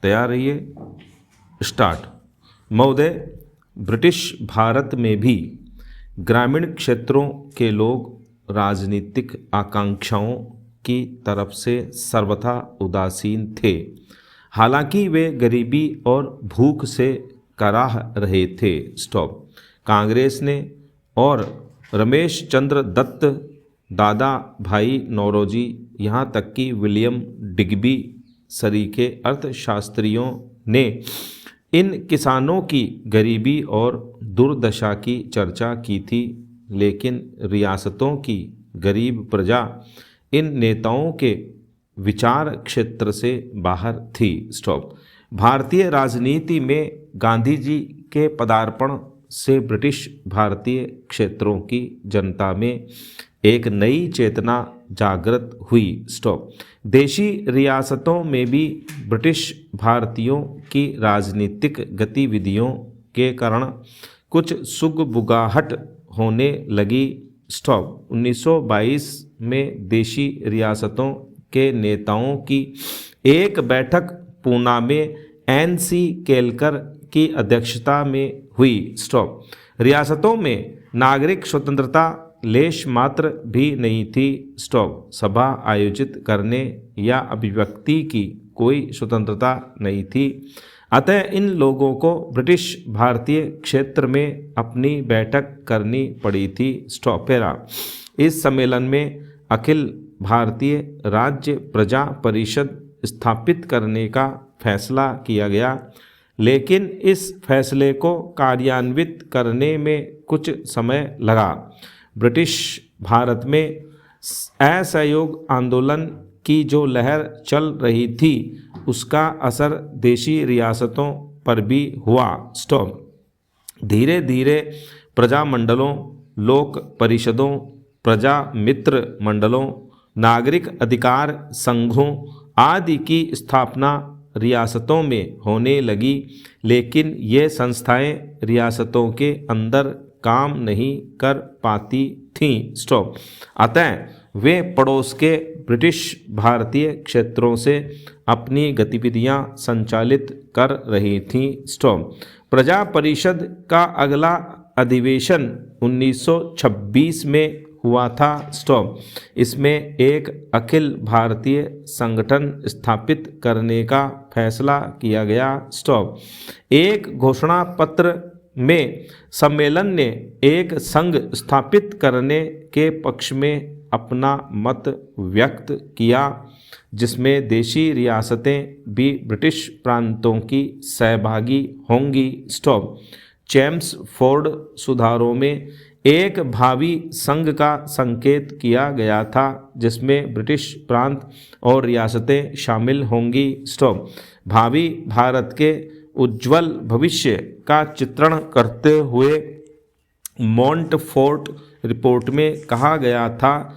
तैयार रहिए। स्टार्ट। महोदय, ब्रिटिश भारत में भी ग्रामीण क्षेत्रों के लोग राजनीतिक आकांक्षाओं की तरफ से सर्वथा उदासीन थे। हालांकि वे गरीबी और भूख से कराह रहे थे। स्टॉप। कांग्रेस ने और रमेश चंद्र दत्त, दादा भाई नौरोजी, यहाँ तक कि विलियम डिग्बी सरीखे अर्थशास्त्रियों ने इन किसानों की गरीबी और दुर्दशा की चर्चा की थी, लेकिन रियासतों की गरीब प्रजा इन नेताओं के विचार क्षेत्र से बाहर थी। स्टॉप। भारतीय राजनीति में गांधी जी के पदार्पण से ब्रिटिश भारतीय क्षेत्रों की जनता में एक नई चेतना जागृत हुई। स्टॉप। देशी रियासतों में भी ब्रिटिश भारतीयों की राजनीतिक गतिविधियों के कारण कुछ सुगबुगाहट होने लगी। स्टॉप। 1922 में देशी रियासतों के नेताओं की एक बैठक पूना में NC केलकर की अध्यक्षता में हुई। स्टॉप। रियासतों में नागरिक स्वतंत्रता लेश मात्र भी नहीं थी। स्टॉप। सभा आयोजित करने या अभिव्यक्ति की कोई स्वतंत्रता नहीं थी। अतः इन लोगों को ब्रिटिश भारतीय क्षेत्र में अपनी बैठक करनी पड़ी थी। स्टॉप। पैरा। इस सम्मेलन में अखिल भारतीय राज्य प्रजा परिषद स्थापित करने का फैसला किया गया, लेकिन इस फैसले को कार्यान्वित करने में कुछ समय लगा। ब्रिटिश भारत में असहयोग आंदोलन की जो लहर चल रही थी, उसका असर देशी रियासतों पर भी हुआ। स्टॉप। धीरे धीरे प्रजा मंडलों, लोक परिषदों, प्रजा मित्र मंडलों, नागरिक अधिकार संघों आदि की स्थापना रियासतों में होने लगी, लेकिन ये संस्थाएं रियासतों के अंदर काम नहीं कर पाती थीं। स्टॉप। अतः वे पड़ोस के ब्रिटिश भारतीय क्षेत्रों से अपनी गतिविधियां संचालित कर रही थीं। स्टॉप। प्रजा परिषद का अगला अधिवेशन 1926 में हुआ था। स्टॉप। इसमें एक अखिल भारतीय संगठन स्थापित करने का फैसला किया गया। स्टॉप। एक घोषणा पत्र में सम्मेलन ने एक संघ स्थापित करने के पक्ष में अपना मत व्यक्त किया, जिसमें देशी रियासतें भी ब्रिटिश प्रांतों की सहभागी होंगी। स्टॉप। चेम्सफोर्ड सुधारों में एक भावी संघ का संकेत किया गया था, जिसमें ब्रिटिश प्रांत और रियासतें शामिल होंगी। स्टॉप। भावी भारत के उज्ज्वल भविष्य का चित्रण करते हुए मॉन्टफोर्ट रिपोर्ट में कहा गया था,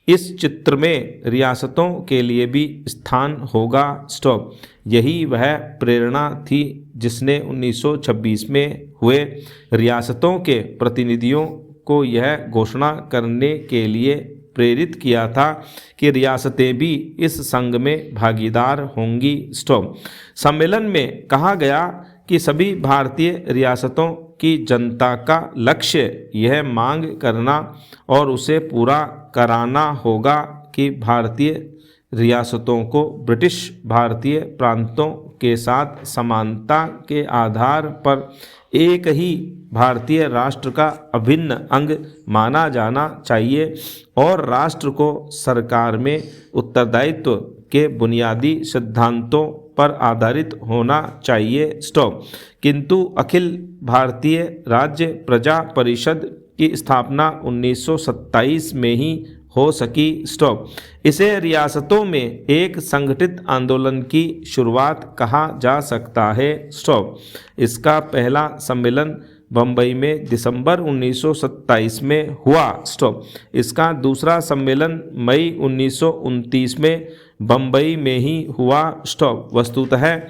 इस चित्र में रियासतों के लिए भी स्थान होगा। स्टॉप। यही वह प्रेरणा थी जिसने 1926 में हुए रियासतों के प्रतिनिधियों को यह घोषणा करने के लिए प्रेरित किया था कि रियासतें भी इस संघ में भागीदार होंगी। स्टॉप। सम्मेलन में कहा गया कि सभी भारतीय रियासतों की जनता का लक्ष्य यह मांग करना और उसे पूरा कराना होगा कि भारतीय रियासतों को ब्रिटिश भारतीय प्रांतों के साथ समानता के आधार पर एक ही भारतीय राष्ट्र का अभिन्न अंग माना जाना चाहिए और राष्ट्र को सरकार में उत्तरदायित्व के बुनियादी सिद्धांतों पर आधारित होना चाहिए। स्टॉप। किंतु अखिल भारतीय राज्य प्रजा परिषद की स्थापना 1927 में ही हो सकी। स्टॉप। इसे रियासतों में एक संगठित आंदोलन की शुरुआत कहा जा सकता है। स्टॉप। इसका पहला सम्मेलन बम्बई में दिसंबर 1927 में हुआ। स्टॉप। इसका दूसरा सम्मेलन मई 1929 में बम्बई में ही हुआ। स्टॉप। वस्तुतः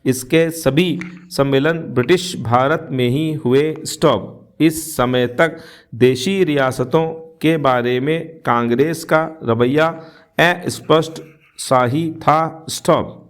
इसके सभी सम्मेलन ब्रिटिश भारत में ही हुए। स्टॉप। इस समय तक देशी रियासतों के बारे में कांग्रेस का रवैया अस्पष्ट सा ही था। स्टॉप।